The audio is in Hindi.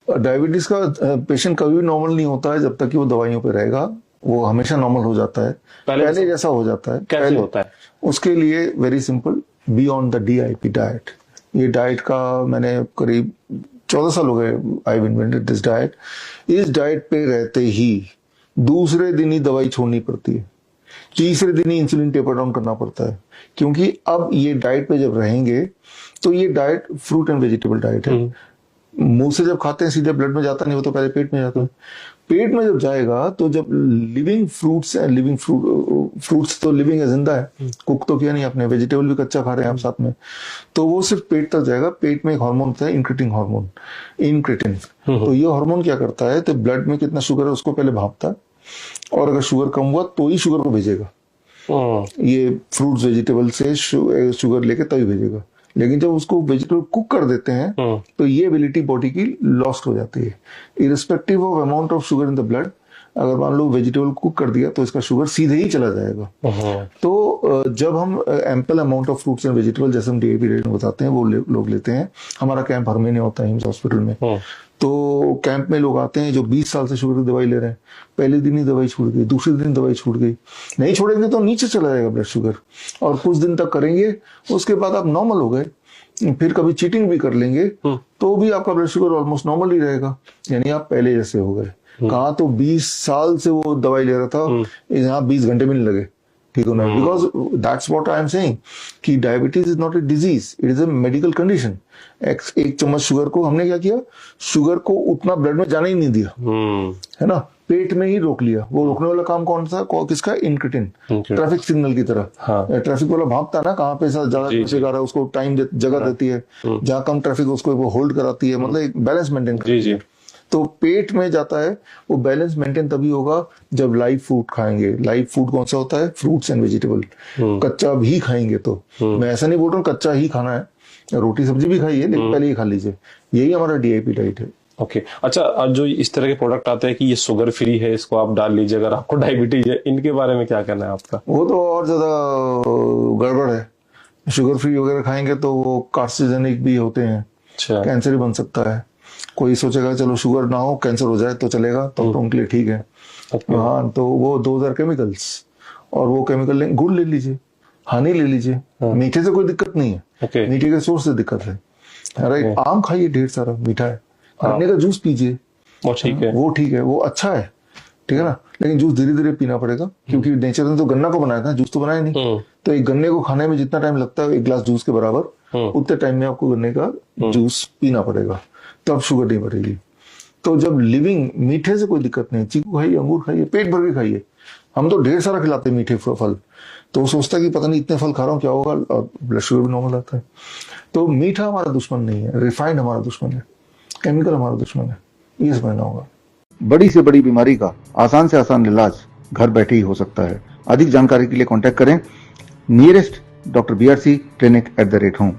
डायबिटीज का पेशेंट कभी भी नॉर्मल नहीं होता है जब तक कि वो दवाइयों पे रहेगा। वो हमेशा नॉर्मल हो जाता है, पहले जैसा हो जाता है। कैसे होता है? उसके लिए very simple, be on the DIP diet. ये डाइट का मैंने करीब 14 साल हो गए, आई इन्वेंटेड दिस डाइट। इस डाइट पे रहते ही दूसरे दिन ही दवाई छोड़नी पड़ती है, तीसरे दिन ही इंसुलिन टेपर डाउन करना पड़ता है, क्योंकि अब ये डाइट पे जब रहेंगे तो ये diet fruit and vegetable diet है। मुंह से जब खाते हैं सीधे ब्लड में जाता नहीं, वो तो पहले पेट में जाता है। पेट में जब जाएगा तो जब लिविंग फ्रूट्स फ्रूट्स तो लिविंग है, जिंदा है, कुक तो किया नहीं आपने, वेजिटेबल भी कच्चा खा रहे हैं आप साथ में, तो वो सिर्फ पेट तक जाएगा। पेट में एक हार्मोन होता है इंक्रेटिन हार्मोन, इनक्रेटिन। तो ये हार्मोन क्या करता है, तो ब्लड में कितना शुगर है उसको पहले भापता है, और अगर शुगर कम हुआ तो ही शुगर को भेजेगा। ये फ्रूट्स वेजिटेबल से शुगर लेके तभी भेजेगा। लेकिन जब उसको वेजिटेबल कुक कर देते हैं तो ये एबिलिटी बॉडी की लॉस्ट हो जाती है, irrespective of amount of sugar in the blood. अगर मान लो वेजिटेबल कुक कर दिया तो इसका शुगर सीधे ही चला जाएगा। तो जब हम ample amount of fruits and vegetable, जैसे हम DIP डाइट में बताते हैं, वो लोग लेते हैं। हमारा कैंप हर महीने होता है हॉस्पिटल में। तो कैंप में लोग आते हैं जो 20 साल से शुगर की दवाई ले रहे हैं, पहले दिन ही दवाई छूट गई, दूसरे दिन दवाई छूट गई, नहीं छोड़ेंगे तो नीचे चला जाएगा ब्लड शुगर, और कुछ दिन तक करेंगे, उसके बाद आप नॉर्मल हो गए, फिर कभी चीटिंग भी कर लेंगे तो भी आपका ब्लड शुगर ऑलमोस्ट नॉर्मल ही रहेगा, यानी आप पहले जैसे हो गए। कहा तो 20 साल से वो दवाई ले रहा था, यहाँ 20 घंटे में नहीं लगे ठीक होना। Because that's what I am saying कि diabetes is not a disease, it is a medical condition. एक चम्मच शुगर को हमने क्या किया, शुगर को उतना ब्लड में जाने ही नहीं दिया, है ना, पेट में ही रोक लिया। वो रोकने वाला काम कौन सा, किसका, इनक्रेटिन। ट्रैफिक सिग्नल की तरह। ट्रैफिक वाला भापता है ना, कहाँ पे ज्यादा ट्रैफिक आ रहा है, उसको टाइम जगह देती है, जहाँ कम ट्रैफिक उसको वो होल्ड कराती है, मतलब एक बैलेंस मेंटेन करती है। तो पेट में जाता है, वो बैलेंस मेंटेन तभी होगा जब लाइव फूड खाएंगे। लाइव फूड कौन सा होता है, फ्रूट्स एंड वेजिटेबल। कच्चा भी खाएंगे तो, मैं ऐसा नहीं बोल रहा हूँ कच्चा ही खाना है, रोटी सब्जी भी खाइए, लेकिन पहले ही खा लीजिए। यही हमारा DIP डाइट है। ओके अच्छा, और जो इस तरह के प्रोडक्ट आते हैं कि ये शुगर फ्री है, इसको आप डाल लीजिए अगर आपको डायबिटीज है, इनके बारे में क्या कहना है आपका? वो तो और ज्यादा गड़बड़ है। शुगर फ्री वगैरह खाएंगे तो वो कार्सिनोजेनिक भी होते हैं, कैंसर ही बन सकता है। कोई सोचेगा चलो शुगर ना हो, कैंसर हो जाए तो चलेगा, तो उनके लिए ठीक है। हाँ, तो वो 2000 केमिकल्स, और वो केमिकल गुड़ ले लीजिए, हनी ले लीजिए, मीठे से कोई दिक्कत नहीं है, मीठे के सोर्स से दिक्कत है, राइट। आम खाइए, ढेर सारा मीठा है, गन्ने का जूस पीजिए, वो ठीक है, वो अच्छा है, ठीक है ना। लेकिन जूस धीरे धीरे पीना पड़ेगा, क्योंकि नेचर ने तो गन्ना को बनाया था, जूस तो बनाया नहीं। तो एक गन्ने को खाने में जितना टाइम लगता है एक गिलास जूस के बराबर, उतने टाइम में आपको गन्ने का जूस पीना पड़ेगा, तब शुगर नहीं बढ़ेगी। तो जब लिविंग, मीठे से कोई दिक्कत नहीं, चीकू खाइए, अंगूर खाइए, पेट भर के खाइए। हम तो ढेर सारा खिलाते हैं मीठे फल, तो वो सोचता है कि पता नहीं इतने फल खा रहा हूँ क्या होगा, और ब्लड शुगर भी नॉर्मल आता है। तो मीठा हमारा दुश्मन नहीं है, रिफाइंड हमारा दुश्मन है, केमिकल हमारा दुश्मन है, ये समझना होगा। बड़ी से बड़ी बीमारी का आसान से आसान इलाज घर बैठे ही हो सकता है। अधिक जानकारी के लिए कांटेक्ट करें nearest Dr. BRC Clinic @ home।